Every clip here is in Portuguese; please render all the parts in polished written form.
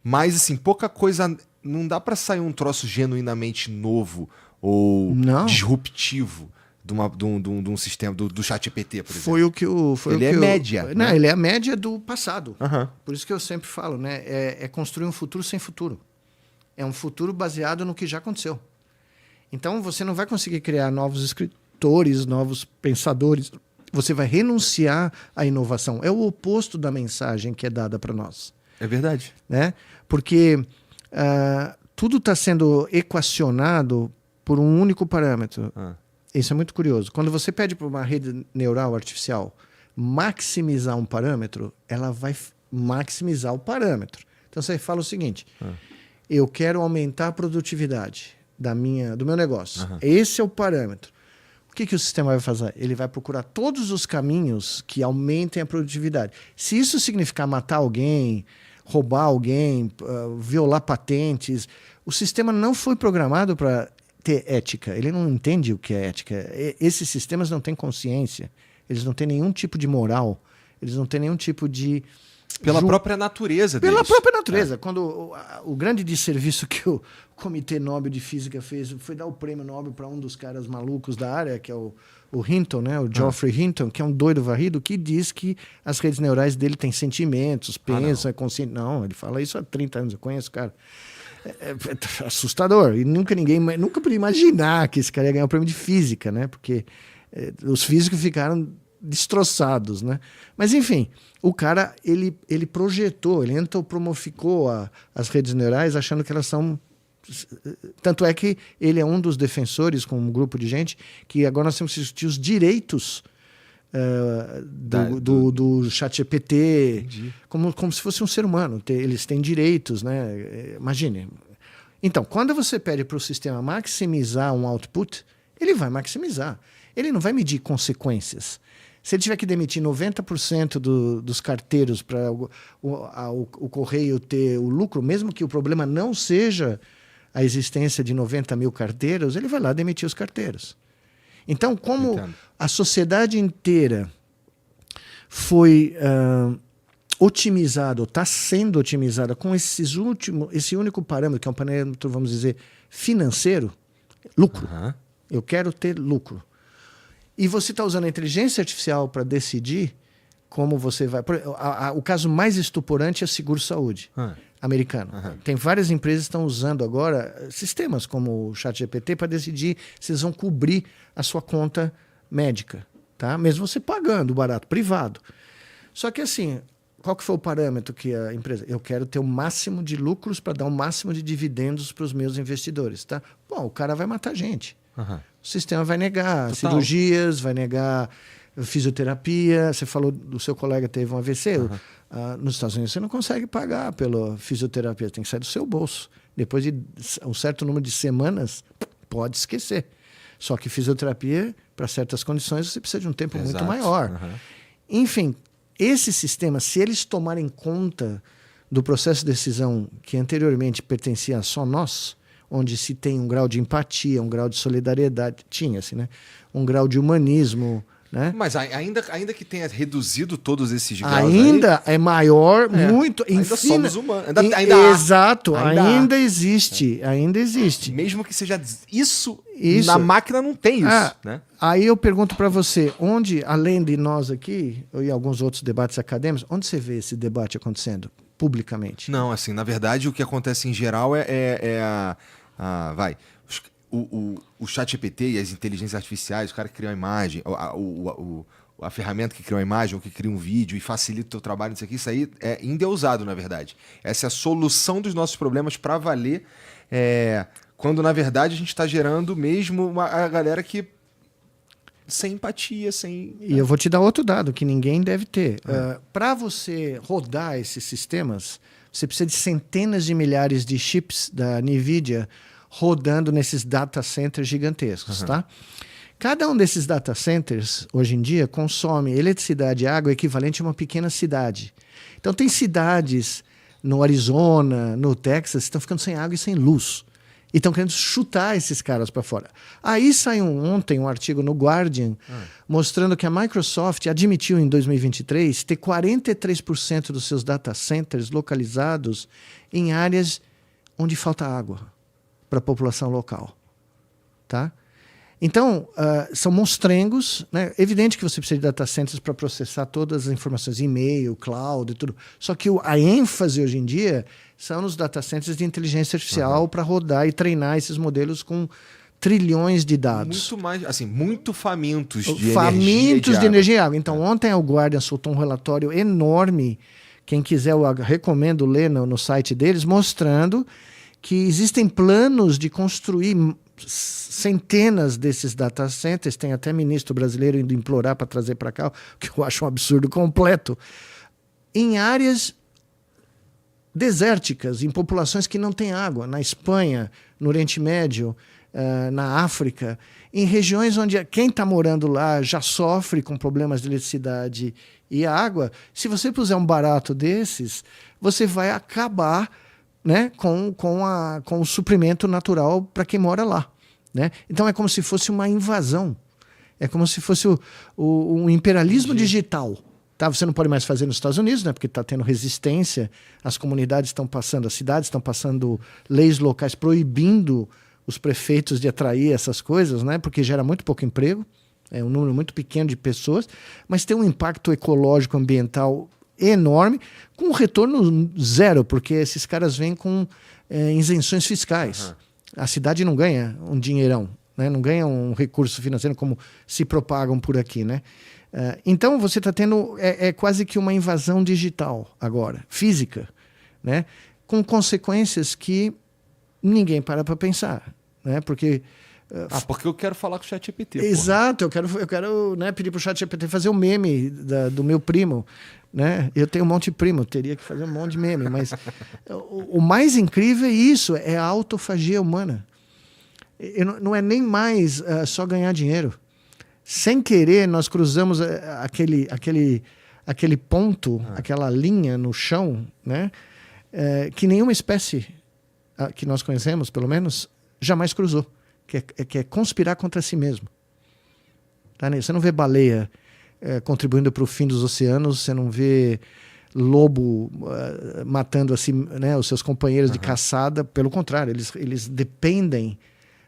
Mas, assim, pouca coisa... Não dá pra sair um troço genuinamente novo ou disruptivo de um sistema, do ChatGPT, por exemplo. Ele é média. Não, né? ele é a média do passado. Uhum. Por isso que eu sempre falo, né? É construir um futuro sem futuro. É um futuro baseado no que já aconteceu. Então, você não vai conseguir criar novos escritores, novos pensadores. Você vai renunciar à inovação. É o oposto da mensagem que é dada para nós. É verdade. Né? Porque tudo está sendo equacionado por um único parâmetro. Isso é muito curioso. Quando você pede para uma rede neural artificial maximizar um parâmetro, ela vai maximizar o parâmetro. Então, você fala o seguinte... Eu quero aumentar a produtividade do meu negócio. Esse é o parâmetro. O que o sistema vai fazer? Ele vai procurar todos os caminhos que aumentem a produtividade. Se isso significar matar alguém, roubar alguém, violar patentes, o sistema não foi programado para ter ética. Ele não entende o que é ética. Esses sistemas não têm consciência. Eles não têm nenhum tipo de moral. Eles não têm nenhum tipo de... Pela própria natureza deles. Pela própria natureza. Quando o grande desserviço que o Comitê Nobel de Física fez foi dar o prêmio Nobel para um dos caras malucos da área, que é o Hinton, né? O Geoffrey Hinton, que é um doido varrido, que diz que as redes neurais dele têm sentimentos, pensam, é consciente. Não, ele fala isso há 30 anos, eu conheço o cara. É assustador. E nunca podia imaginar que esse cara ia ganhar o prêmio de física, né? Porque os físicos ficaram destroçados, né? Mas, enfim, o cara, ele projetou, ele antropomoficou as redes neurais achando que elas são... Tanto é que ele é um dos defensores, com um grupo de gente, que agora nós temos que discutir os direitos do ChatGPT, como se fosse um ser humano. Eles têm direitos, né? Imagine. Então, quando você pede para o sistema maximizar um output, ele vai maximizar. Ele não vai medir consequências. Se ele tiver que demitir 90% dos carteiros para o correio ter o lucro, mesmo que o problema não seja a existência de 90 mil carteiros, ele vai lá demitir os carteiros. Então, como a sociedade inteira foi otimizada, ou está sendo otimizada com esse único parâmetro, que é um parâmetro, vamos dizer, financeiro, lucro. Eu quero ter lucro. E você está usando a inteligência artificial para decidir como você vai... O caso mais estuporante é o seguro-saúde americano. Tem várias empresas que estão usando agora sistemas como o ChatGPT para decidir se eles vão cobrir a sua conta médica, tá? Mesmo você pagando barato, privado. Só que assim, qual que foi o parâmetro que a empresa... Eu quero ter o máximo de lucros para dar o máximo de dividendos para os meus investidores, tá? Bom, o cara vai matar gente. O sistema vai negar cirurgias, vai negar fisioterapia. Você falou do seu colega teve um AVC. Nos Estados Unidos você não consegue pagar pela fisioterapia, tem que sair do seu bolso. Depois de um certo número de semanas, pode esquecer. Só que fisioterapia, para certas condições, você precisa de um tempo muito maior. Enfim, esse sistema, se eles tomarem conta do processo de decisão que anteriormente pertencia a só nós, onde se tem um grau de empatia, um grau de solidariedade, tinha-se, né? Um grau de humanismo, né? Mas ainda que tenha reduzido todos esses graus ainda aí, é maior, muito... Ainda somos humanos. Exato, ainda existe. Mesmo que seja isso, na máquina não tem isso. Né? Aí eu pergunto para você, onde, além de nós aqui, e alguns outros debates acadêmicos, onde você vê esse debate acontecendo publicamente? Não, assim, na verdade, o que acontece em geral o ChatGPT e as inteligências artificiais, o cara que cria uma imagem, a ferramenta que cria uma imagem ou que cria um vídeo e facilita o teu trabalho, isso aí é endeusado, na verdade. Essa é a solução dos nossos problemas para valer, quando, na verdade, a gente está gerando mesmo a galera que... sem empatia, sem... E eu vou te dar outro dado que ninguém deve ter. Para você rodar esses sistemas, você precisa de centenas de milhares de chips da NVIDIA rodando nesses data centers gigantescos, tá? Cada um desses data centers, hoje em dia, consome eletricidade e água equivalente a uma pequena cidade. Então, tem cidades no Arizona, no Texas, que estão ficando sem água e sem luz. E estão querendo chutar esses caras para fora. Aí saiu ontem um artigo no Guardian mostrando que a Microsoft admitiu em 2023 ter 43% dos seus data centers localizados em áreas onde falta água para a população local. Tá? Então, são monstrengos, né? Evidente que você precisa de data centers para processar todas as informações, e-mail, cloud e tudo. Só que a ênfase hoje em dia são nos data centers de inteligência artificial para rodar e treinar esses modelos com trilhões de dados. Muito mais, assim, muito famintos de Famintos de energia e água. água. Então, ontem o Guardian soltou um relatório enorme, quem quiser, eu recomendo ler no site deles, mostrando que existem planos de construir centenas desses data centers, tem até ministro brasileiro indo implorar para trazer para cá, o que eu acho um absurdo completo, em áreas desérticas, em populações que não têm água, na Espanha, no Oriente Médio, na África, em regiões onde quem está morando lá já sofre com problemas de eletricidade e água. Se você puser um barato desses, você vai acabar, né, com o suprimento natural para quem mora lá. Né? Então é como se fosse uma invasão. É como se fosse um imperialismo digital. Tá? Você não pode mais fazer nos Estados Unidos, né? Porque está tendo resistência. As comunidades estão passando, as cidades estão passando leis locais proibindo os prefeitos de atrair essas coisas, né? Porque gera muito pouco emprego. É um número muito pequeno de pessoas, mas tem um impacto ecológico, ambiental enorme, com um retorno zero, porque esses caras vêm com isenções fiscais. A cidade não ganha um dinheirão, né? Não ganha um recurso financeiro como se propagam por aqui. Né? Então você está tendo quase que uma invasão digital agora, física, né? Com consequências que ninguém para pensar. Né? Porque eu quero falar com o ChatGPT. Exato, eu quero né, pedir para o ChatGPT fazer um meme do meu primo. Né? Eu tenho um monte de primo, teria que fazer um monte de meme, mas o mais incrível é isso, é a autofagia humana. Não é nem mais só ganhar dinheiro. Sem querer, nós cruzamos aquele ponto, aquela linha no chão, né? Que nenhuma espécie que nós conhecemos, pelo menos, jamais cruzou. Que é conspirar contra si mesmo. Tá? Você não vê baleia contribuindo para o fim dos oceanos, você não vê lobo matando assim, né, os seus companheiros de caçada. Pelo contrário, eles dependem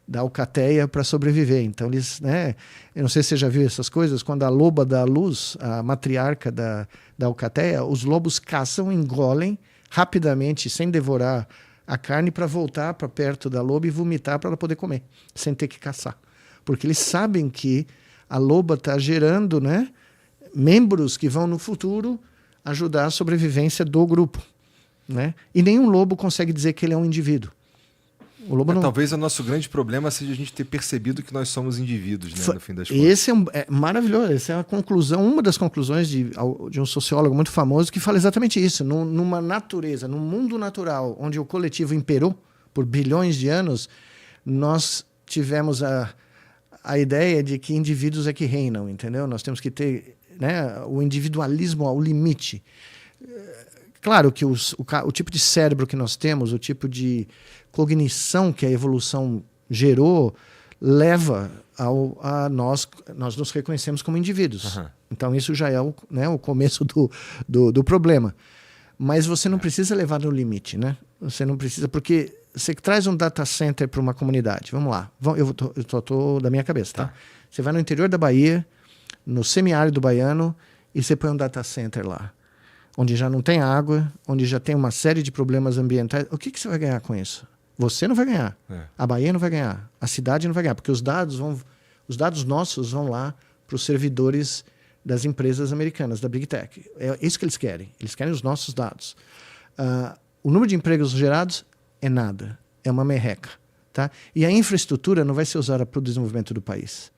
da alcateia para sobreviver. Então, né, eu não sei se você já viu essas coisas, quando a loba dá luz, a matriarca da alcateia, os lobos caçam, engolem rapidamente, sem devorar a carne, para voltar para perto da loba e vomitar para ela poder comer, sem ter que caçar. Porque eles sabem que a loba está gerando, né, membros que vão no futuro ajudar a sobrevivência do grupo. Né? E nenhum lobo consegue dizer que ele é um indivíduo. O lobo não... Talvez o nosso grande problema seja a gente ter percebido que nós somos indivíduos, né, no fim das contas. Esse é maravilhoso. Essa é a conclusão, uma das conclusões de um sociólogo muito famoso que fala exatamente isso. Numa natureza, num mundo natural, onde o coletivo imperou por bilhões de anos, nós tivemos a ideia de que indivíduos é que reinam, entendeu? Nós temos que ter, né, o individualismo ao limite. Claro que o tipo de cérebro que nós temos, o tipo de cognição que a evolução gerou, leva a nós nos reconhecemos como indivíduos. Então isso já é o começo do problema. Mas você não precisa levar no limite, né? Você não precisa, porque você traz um data center para uma comunidade. Vamos lá, eu tô da minha cabeça, tá? Você vai no interior da Bahia, no semiárido baiano, e você põe um data center lá, onde já não tem água, onde já tem uma série de problemas ambientais. O que você vai ganhar com isso? Você não vai ganhar. A Bahia não vai ganhar. A cidade não vai ganhar, porque os dados nossos vão lá para os servidores das empresas americanas, da Big Tech. É isso que eles querem. Eles querem os nossos dados. O número de empregos gerados é nada. É uma merreca. Tá? E a infraestrutura não vai ser usada para o desenvolvimento do país.